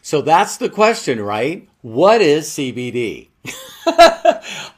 So that's the question, right? What is CBD?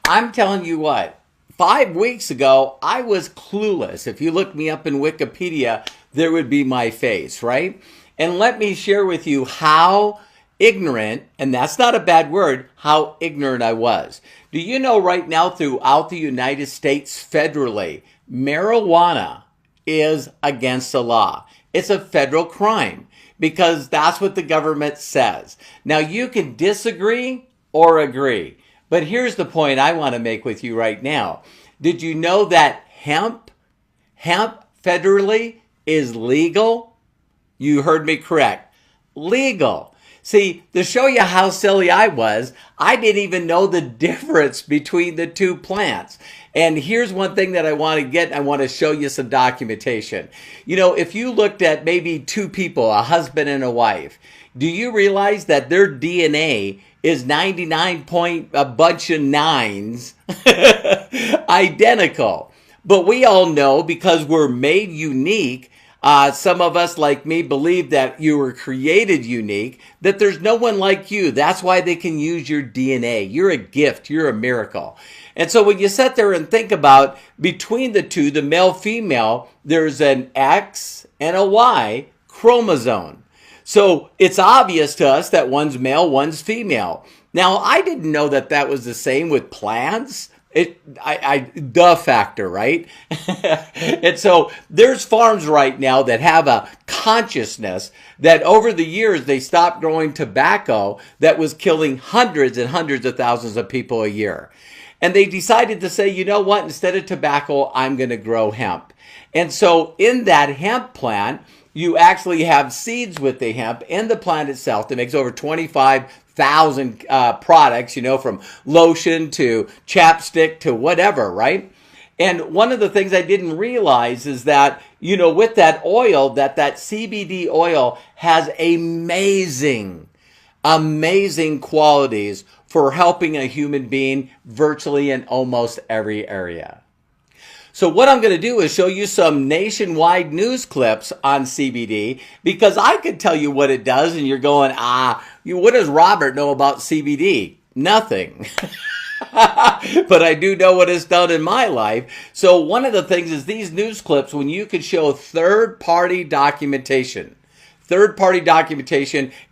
I'm telling you what, 5 weeks ago, I was clueless. If you look me up in Wikipedia, there would be my face, right? And let me share with you how ignorant, and that's not a bad word, how ignorant I was. Do you know right now throughout the United States federally, marijuana is against the law. It's a federal crime because that's what the government says. Now you can disagree or agree, but here's the point I want to make with you right now. Did you know that hemp federally is legal? You heard me correct. Legal. See, to show you how silly I was, I didn't even know the difference between the two plants. And here's one thing that I want to get. I want to show you some documentation. You know, if you looked at maybe two people, a husband and a wife, do you realize that their DNA is 99 point a bunch of nines identical? But we all know because we're made unique. Some of us, like me, believe that you were created unique, that there's no one like you. That's why they can use your DNA. You're a gift. You're a miracle. And so when you sit there and think about between the two, the male-female, there's an X and a Y chromosome. So it's obvious to us that one's male, one's female. Now, I didn't know that that was the same with plants. The factor, right? And so there's farms right now that have a consciousness that over the years they stopped growing tobacco that was killing hundreds and hundreds of thousands of people a year. And they decided to say, you know what, instead of tobacco, I'm going to grow hemp. And so in that hemp plant, you actually have seeds with the hemp in the plant itself that makes over 25,000 products, you know, from lotion to chapstick to whatever, right? And one of the things I didn't realize is that, you know, with that oil, that CBD oil has amazing qualities for helping a human being virtually in almost every area. So what I'm going to do is show you some nationwide news clips on CBD because I could tell you what it does and you're going, what does Robert know about CBD? Nothing. But I do know what it's done in my life. So one of the things is these news clips, when you can show third-party documentation,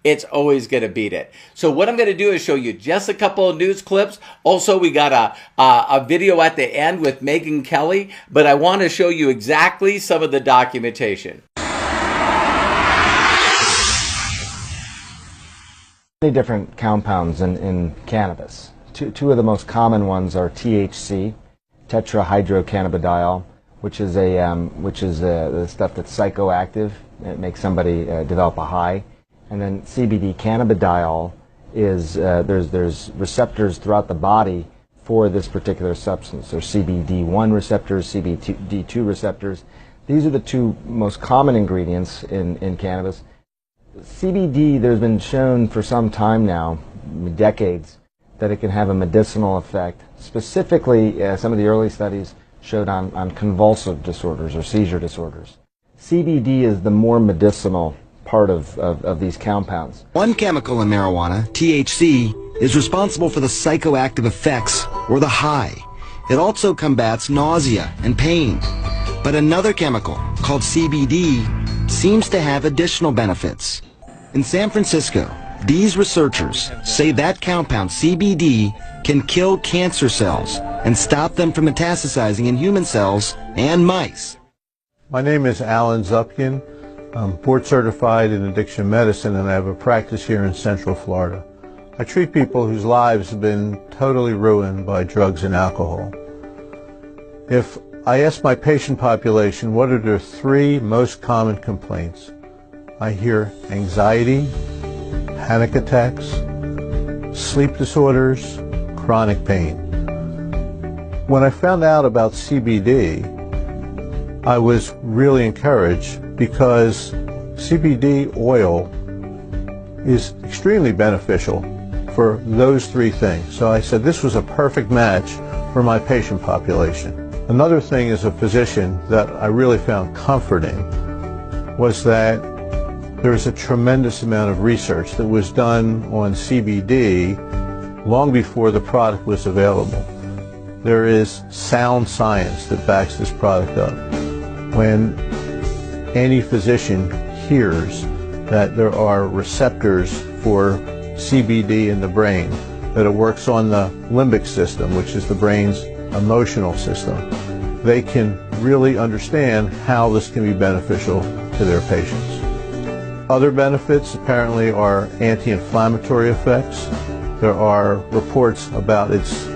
it's always going to beat it. So what I'm going to do is show you just a couple of news clips. Also, we got a video at the end with Megan Kelly, but I want to show you exactly some of the documentation. Many different compounds in cannabis. Two of the most common ones are THC, tetrahydrocannabidiol, which is the stuff that's psychoactive. It makes somebody develop a high. And then CBD, cannabidiol, is there's receptors throughout the body for this particular substance. There's CBD1 receptors, CBD2 receptors. These are the two most common ingredients in cannabis. CBD, there's been shown for some time now, decades, that it can have a medicinal effect. Specifically, some of the early studies showed on convulsive disorders or seizure disorders. CBD is the more medicinal part of these compounds. One chemical in marijuana, THC, is responsible for the psychoactive effects or the high. It also combats nausea and pain. But another chemical, called CBD, seems to have additional benefits. In San Francisco, these researchers say that compound, CBD, can kill cancer cells and stop them from metastasizing in human cells and mice. My name is Alan Zupkin. I'm board certified in addiction medicine and I have a practice here in Central Florida. I treat people whose lives have been totally ruined by drugs and alcohol. If I ask my patient population what are their three most common complaints, I hear anxiety, panic attacks, sleep disorders, chronic pain. When I found out about CBD, I was really encouraged because CBD oil is extremely beneficial for those three things. So I said this was a perfect match for my patient population. Another thing as a physician that I really found comforting was that There's a tremendous amount of research that was done on CBD long before the product was available. There is sound science that backs this product up. When any physician hears that there are receptors for CBD in the brain, that it works on the limbic system, which is the brain's emotional system, they can really understand how this can be beneficial to their patients. Other benefits apparently are anti-inflammatory effects. There are reports about its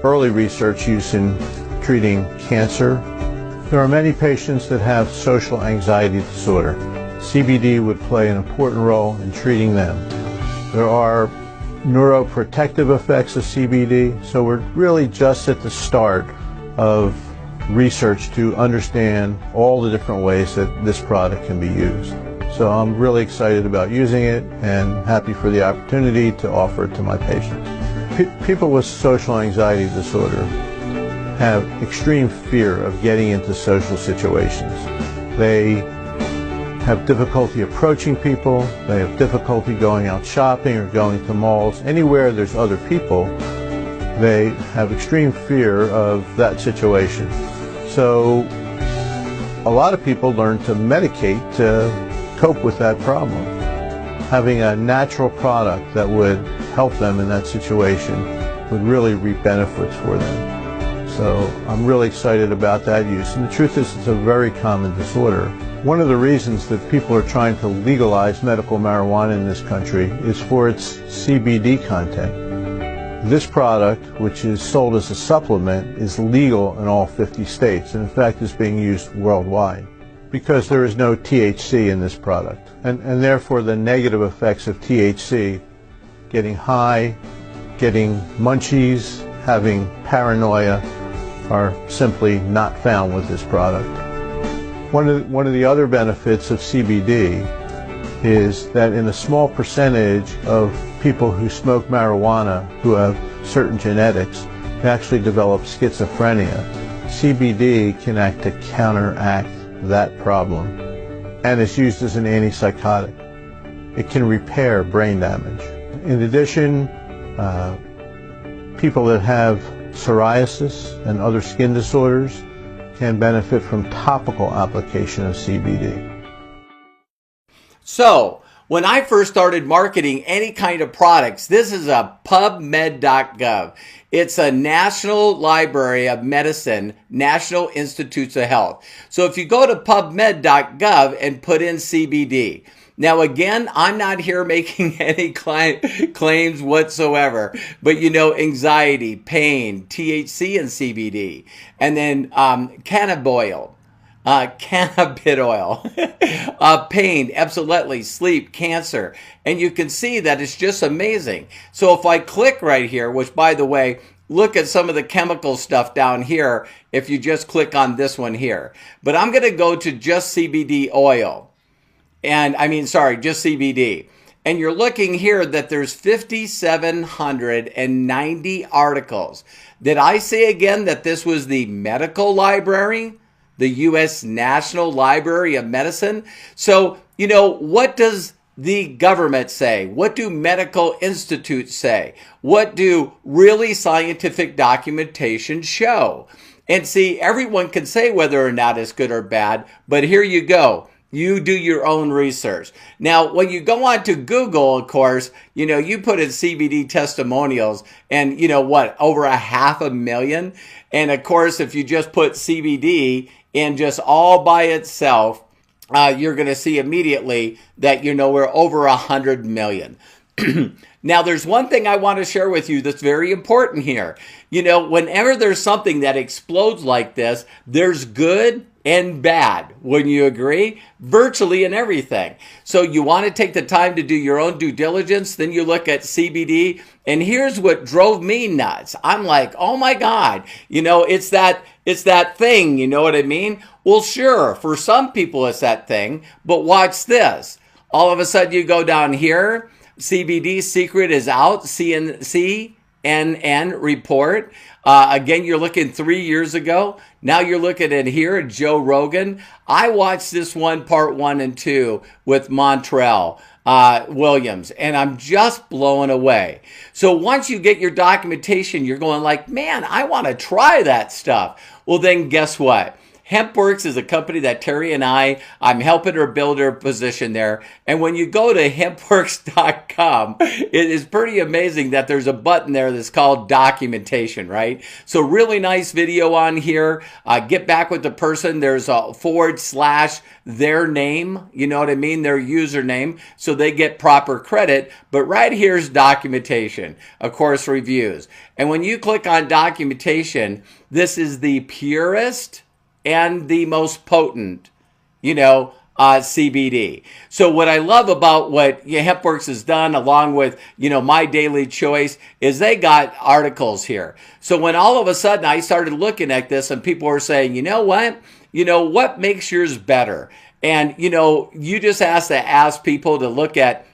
early research use in treating cancer. There are many patients that have social anxiety disorder. CBD would play an important role in treating them. There are neuroprotective effects of CBD, so we're really just at the start of research to understand all the different ways that this product can be used. So I'm really excited about using it and happy for the opportunity to offer it to my patients. People with social anxiety disorder have extreme fear of getting into social situations. They have difficulty approaching people, they have difficulty going out shopping or going to malls. Anywhere there's other people, they have extreme fear of that situation. So a lot of people learn to medicate to cope with that problem. Having a natural product that would help them in that situation would really reap benefits for them. So I'm really excited about that use. And the truth is, it's a very common disorder. One of the reasons that people are trying to legalize medical marijuana in this country is for its CBD content. This product, which is sold as a supplement, is legal in all 50 states, and in fact is being used worldwide, because there is no THC in this product. And therefore the negative effects of THC, getting high, getting munchies, having paranoia, are simply not found with this product. One of the other benefits of CBD is that in a small percentage of people who smoke marijuana who have certain genetics, they actually develop schizophrenia. CBD can act to counteract that problem, and is used as an antipsychotic. It can repair brain damage. In addition, people that have psoriasis and other skin disorders can benefit from topical application of CBD. So, when I first started marketing any kind of products, this is a PubMed.gov. It's a National Library of Medicine, National Institutes of Health. So if you go to PubMed.gov and put in CBD, now again, I'm not here making any claims whatsoever, but you know, anxiety, pain, THC and CBD, and then cannabidiol. Pain, epilepsy, sleep, cancer. And you can see that it's just amazing. So if I click right here, which by the way, look at some of the chemical stuff down here if you just click on this one here. But I'm going to go to just CBD oil. And just CBD. And you're looking here that there's 5,790 articles. Did I say again that this was the medical library? The U.S. National Library of Medicine. So, you know, what does the government say? What do medical institutes say? What do really scientific documentation show? And see, everyone can say whether or not it's good or bad, but here you go. You do your own research. Now, when you go on to Google, of course, you know, you put in CBD testimonials and you know what, over 500,000. And of course, if you just put CBD in just all by itself, you're going to see immediately that, you know, we're over 100 million. Now, there's one thing I want to share with you that's very important here. You know, whenever there's something that explodes like this, there's good and bad. Wouldn't you agree? Virtually in everything. So you want to take the time to do your own due diligence. Then you look at CBD. And here's what drove me nuts. I'm like, oh my God, you know, it's that thing. You know what I mean? Well, sure. For some people, it's that thing. But watch this. All of a sudden you go down here. CBD secret is out. CNC CNN report. Again, you're looking 3 years ago. Now you're looking at here at Joe Rogan. I watched this one, part 1 and 2 with Montrell Williams, and I'm just blown away. So once you get your documentation, you're going like, man, I want to try that stuff. Well, then guess what? Hempworx is a company that Terry and I'm helping her build her position there. And when you go to hempworx.com, it is pretty amazing that there's a button there that's called documentation, right? So really nice video on here. Get back with the person. There's a / their name, you know what I mean? Their username, so they get proper credit. But right here's documentation, of course, reviews. And when you click on documentation, this is the purest and the most potent, CBD. So what I love about what Hempworx has done, along with, My Daily Choice, is they got articles here. So when all of a sudden I started looking at this and people were saying, what makes yours better? And, you just have to ask people to look at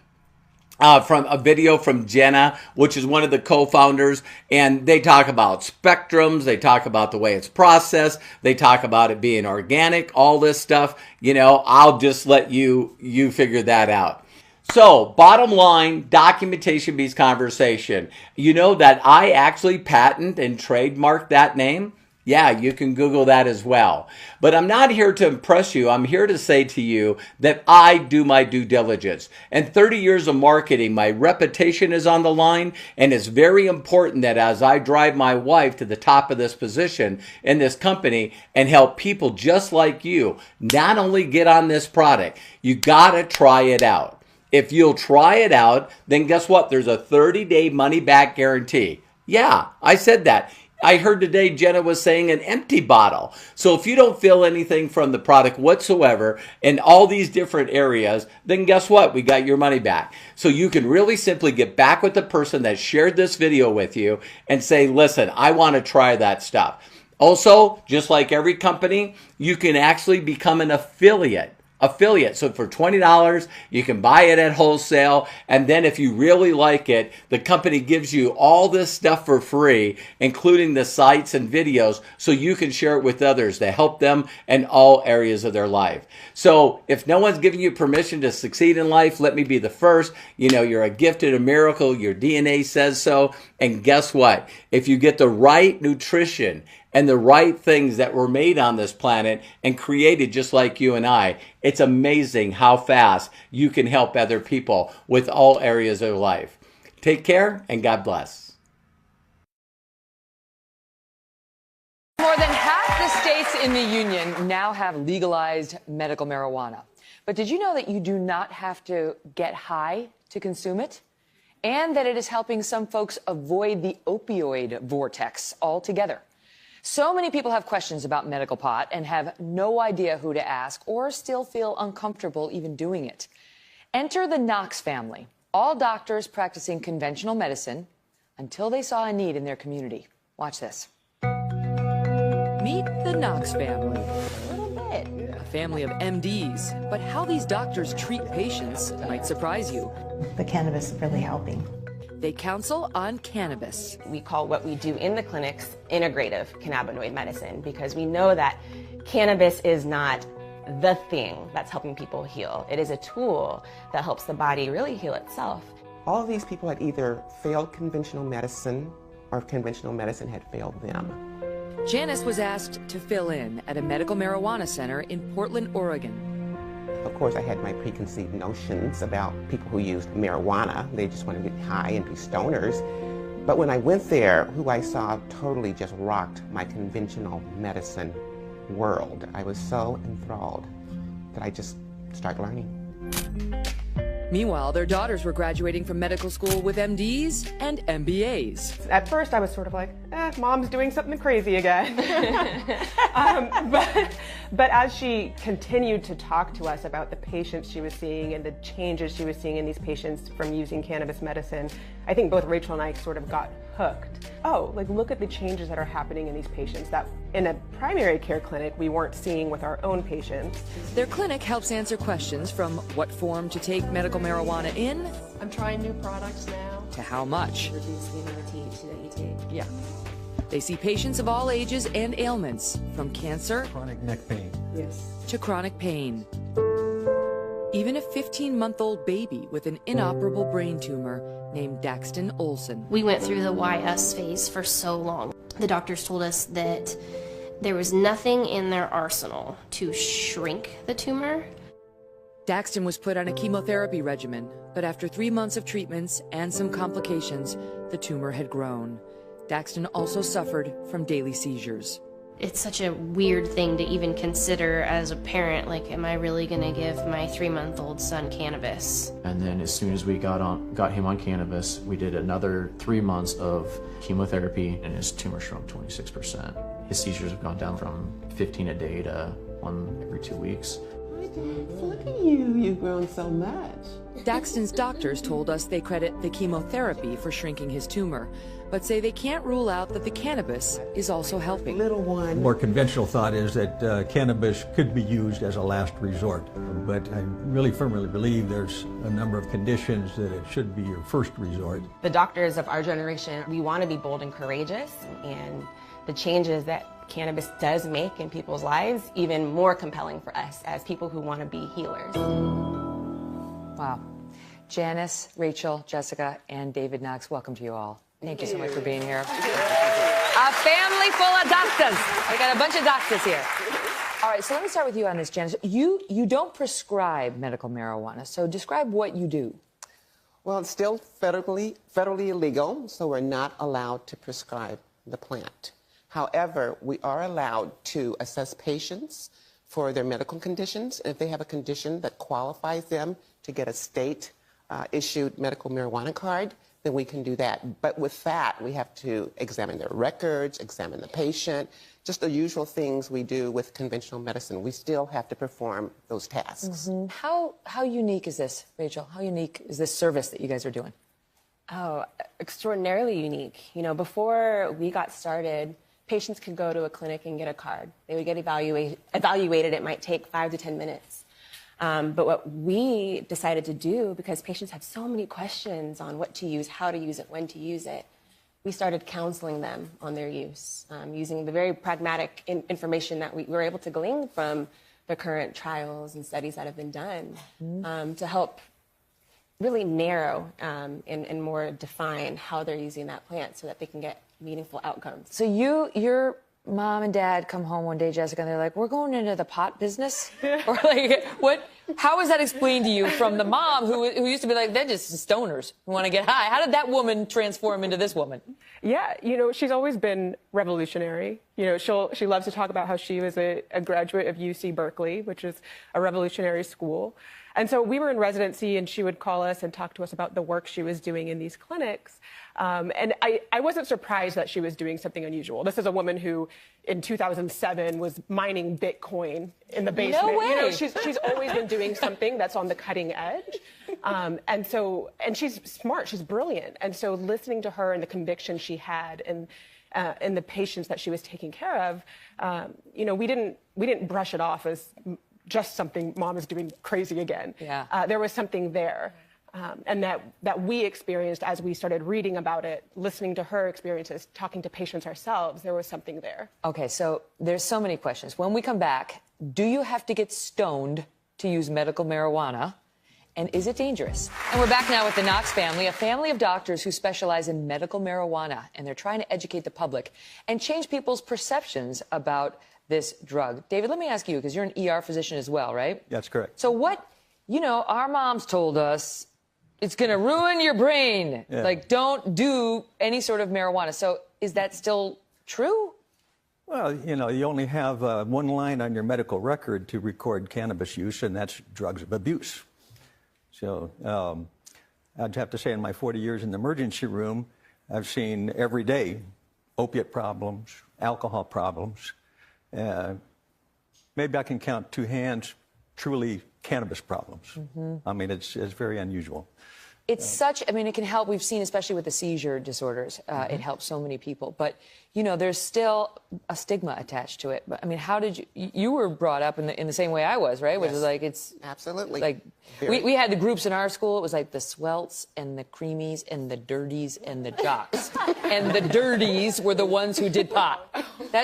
from a video from Jenna, which is one of the co-founders, and they talk about spectrums, they talk about the way it's processed, they talk about it being organic, all this stuff. I'll just let you figure that out. So, bottom line, documentation beats conversation. You know that I actually patent and trademark that name? Yeah, you can Google that as well. But I'm not here to impress you. I'm here to say to you that I do my due diligence. And 30 years of marketing, my reputation is on the line. And it's very important that as I drive my wife to the top of this position in this company and help people just like you not only get on this product, you got to try it out. If you'll try it out, then guess what? There's a 30-day money-back guarantee. Yeah, I said that. I heard today Jenna was saying an empty bottle. So if you don't feel anything from the product whatsoever in all these different areas, then guess what? We got your money back. So you can really simply get back with the person that shared this video with you and say, listen, I want to try that stuff. Also, just like every company, you can actually become an affiliate. So for $20, you can buy it at wholesale. And then if you really like it, the company gives you all this stuff for free, including the sites and videos, so you can share it with others to help them in all areas of their life. So if no one's giving you permission to succeed in life, let me be the first. You're a gift and a miracle. Your DNA says so. And guess what? If you get the right nutrition and the right things that were made on this planet and created just like you and I, it's amazing how fast you can help other people with all areas of life. Take care and God bless. More than half the states in the union now have legalized medical marijuana. But did you know that you do not have to get high to consume it? And that it is helping some folks avoid the opioid vortex altogether. So many people have questions about medical pot and have no idea who to ask or still feel uncomfortable even doing it. Enter the Knox family, all doctors practicing conventional medicine until they saw a need in their community. Watch this. Meet the Knox family. A little bit. A family of MDs, but how these doctors treat patients might surprise you. The cannabis is really helping. They counsel on cannabis. We call what we do in the clinics integrative cannabinoid medicine because we know that cannabis is not the thing that's helping people heal. It is a tool that helps the body really heal itself. All of these people had either failed conventional medicine or conventional medicine had failed them. Janice was asked to fill in at a medical marijuana center in Portland, Oregon. Of course, I had my preconceived notions about people who used marijuana. They just want to get high and be stoners. But when I went there, who I saw totally just rocked my conventional medicine world. I was so enthralled that I just started learning. Meanwhile, their daughters were graduating from medical school with MDs and MBAs. At first, I was sort of like, mom's doing something crazy again. But as she continued to talk to us about the patients she was seeing and the changes she was seeing in these patients from using cannabis medicine, I think both Rachel and I sort of got hooked. Oh, like look at the changes that are happening in these patients that in a primary care clinic we weren't seeing with our own patients. Their clinic helps answer questions from what form to take medical marijuana in. I'm trying new products now. To how much. Reduce the amount of THC that you take. Yeah. They see patients of all ages and ailments, from cancer Chronic neck pain. Yes. to chronic pain. Even a 15-month-old baby with an inoperable brain tumor named Daxton Olson. We went through the why us phase for so long. The doctors told us that there was nothing in their arsenal to shrink the tumor. Daxton was put on a chemotherapy regimen, but after 3 months of treatments and some complications, the tumor had grown. Daxton also suffered from daily seizures. It's such a weird thing to even consider as a parent. Like, am I really gonna give my 3-month-old son cannabis? And then as soon as we got him on cannabis, we did another 3 months of chemotherapy, and his tumor shrunk 26%. His seizures have gone down from 15 a day to 1 every 2 weeks. Look at you, you've grown so much. Daxton's doctors told us they credit the chemotherapy for shrinking his tumor, but say they can't rule out that the cannabis is also helping. Little one. The more conventional thought is that cannabis could be used as a last resort, but I really firmly believe there's a number of conditions that it should be your first resort. The doctors of our generation, we want to be bold and courageous, and the changes that cannabis does make in people's lives even more compelling for us as people who want to be healers. Wow. Janice, Rachel, Jessica, and David Knox, welcome to you all. Thank you so much for being here. A family full of doctors. We got a bunch of doctors here. All right, so let me start with you on this, Janice. You don't prescribe medical marijuana, so describe what you do. Well, it's still federally illegal, so we're not allowed to prescribe the plant. However, we are allowed to assess patients for their medical conditions. If they have a condition that qualifies them to get a state-issued medical marijuana card, then we can do that. But with that, we have to examine their records, examine the patient, just the usual things we do with conventional medicine. We still have to perform those tasks. Mm-hmm. How unique is this, Rachel? How unique is this service that you guys are doing? Oh, extraordinarily unique. You know, before we got started, patients could go to a clinic and get a card. They would get evaluated. It might take 5 to 10 minutes. But what we decided to do, because patients have so many questions on what to use, how to use it, when to use it, we started counseling them on their use, using the very pragmatic information that we were able to glean from the current trials and studies that have been done, to help really narrow and more define how they're using that plant so that they can get meaningful outcomes. So your mom and dad come home one day, Jessica, and they're like, we're going into the pot business? Or like, how was that explained to you from the mom who used to be like, they're just stoners who want to get high? How did that woman transform into this woman? Yeah, you know, she's always been revolutionary. You know, she loves to talk about how she was a graduate of UC Berkeley, which is a revolutionary school. And so we were in residency, and she would call us and talk to us about the work she was doing in these clinics. And I wasn't surprised that she was doing something unusual. This is a woman who, in 2007, was mining Bitcoin in the basement. No way. You know, she's always been doing something that's on the cutting edge. And she's smart, she's brilliant. And so listening to her and the conviction she had and the patients that she was taking care of, you know, we didn't brush it off as just something mom is doing crazy again. Yeah. There was something there. And that we experienced as we started reading about it, listening to her experiences, talking to patients ourselves, there was something there. Okay, so there's so many questions. When we come back, do you have to get stoned to use medical marijuana? And is it dangerous? And we're back now with the Knox family, a family of doctors who specialize in medical marijuana, and they're trying to educate the public and change people's perceptions about this drug. David, let me ask you, because you're an ER physician as well, right? That's correct. So our moms told us it's going to ruin your brain. Yeah. Like, don't do any sort of marijuana. So is that still true? Well, you know, you only have one line on your medical record to record cannabis use, and that's drugs of abuse. So I'd have to say in my 40 years in the emergency room, I've seen every day opiate problems, alcohol problems. Maybe I can count 2 hands, truly cannabis problems. I mean, it's very unusual. It's such, I mean, it can help. We've seen, especially with the seizure disorders, it helps so many people. But, you know, there's still a stigma attached to it. But, I mean, how did you were brought up in the same way I was, right? Which is like, it's... Absolutely. Like, we had the groups in our school. It was like the swelts and the creamies and the dirties and the jocks. And the dirties were the ones who did pot.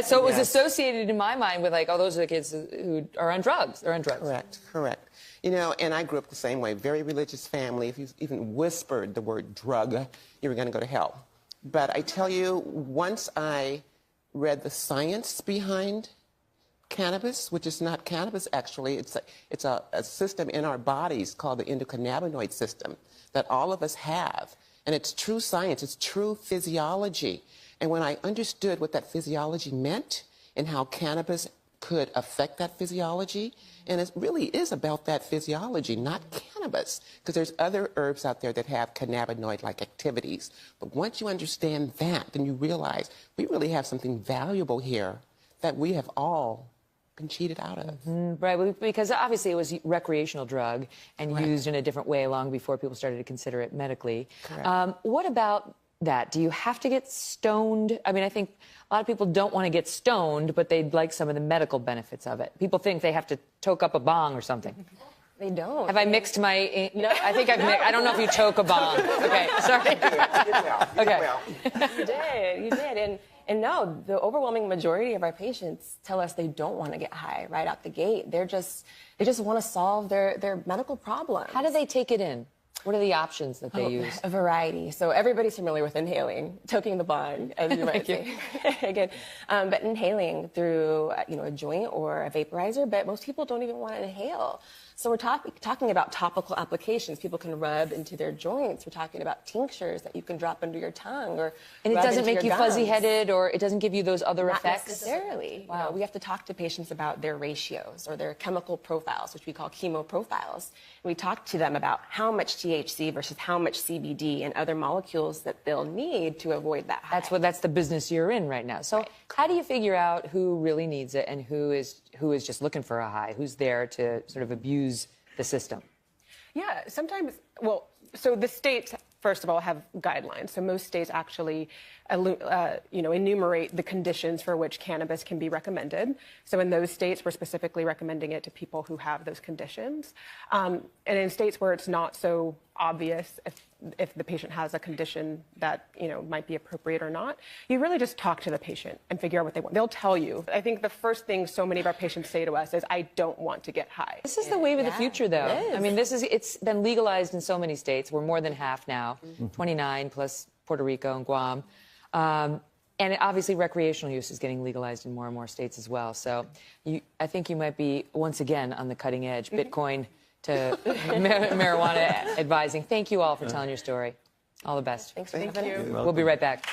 So it was associated in my mind with like, oh, those are the kids who are on drugs. They're on drugs. Correct, correct. You know, and I grew up the same way, very religious family. If you even whispered the word drug, you were going to go to hell. But I tell you, once I read the science behind cannabis, which is not cannabis actually, it's a system in our bodies called the endocannabinoid system that all of us have. And it's true science, it's true physiology. And when I understood what that physiology meant and how cannabis could affect that physiology, and it really is about that physiology, not cannabis, because there's other herbs out there that have cannabinoid-like activities. But once you understand that, then you realize we really have something valuable here that we have all been cheated out of. Right, because obviously it was a recreational drug and used in a different way long before people started to consider it medically. What about that? Do you have to get stoned? I mean, I think a lot of people don't want to get stoned, but they'd like some of the medical benefits of it. People think they have to toke up a bong or something. They don't. Have I mixed my... No, I think I've mixed... I don't know if you toke a bong. Okay, sorry. Okay. You did. And no, the overwhelming majority of our patients tell us they don't want to get high right out the gate. They just want to solve their medical problems. How do they take it in? What are the options that they use? A variety. So everybody's familiar with inhaling, toking the bong, as you might say. Again, but inhaling through a joint or a vaporizer, but most people don't even want to inhale. So we're talking about topical applications. People can rub into their joints. We're talking about tinctures that you can drop under your tongue or And it rub doesn't into make you your gums. fuzzy-headed, or it doesn't give you those other Not effects? necessarily. Wow. We have to talk to patients about their ratios or their chemical profiles, which we call chemo profiles. And we talk to them about how much THC versus how much CBD and other molecules that they'll need to avoid that high. That's the business you're in right now. So how do you figure out who really needs it and who is just looking for a high? Who's there to sort of abuse the system? Yeah, sometimes, well, so the states, first of all, have guidelines. So most states actually, enumerate the conditions for which cannabis can be recommended. So in those states, we're specifically recommending it to people who have those conditions. And in states where it's not so obvious if the patient has a condition that, might be appropriate or not, you really just talk to the patient and figure out what they want. They'll tell you. I think the first thing so many of our patients say to us is, I don't want to get high. This is the wave of the future, though. It is. I mean, it's been legalized in so many states. We're more than half now, 29 plus Puerto Rico and Guam. And obviously recreational use is getting legalized in more and more states as well. So I think you might be, once again, on the cutting edge, Bitcoin to marijuana advising. Thank you all for telling your story. All the best. Thanks for having us. We'll be right back.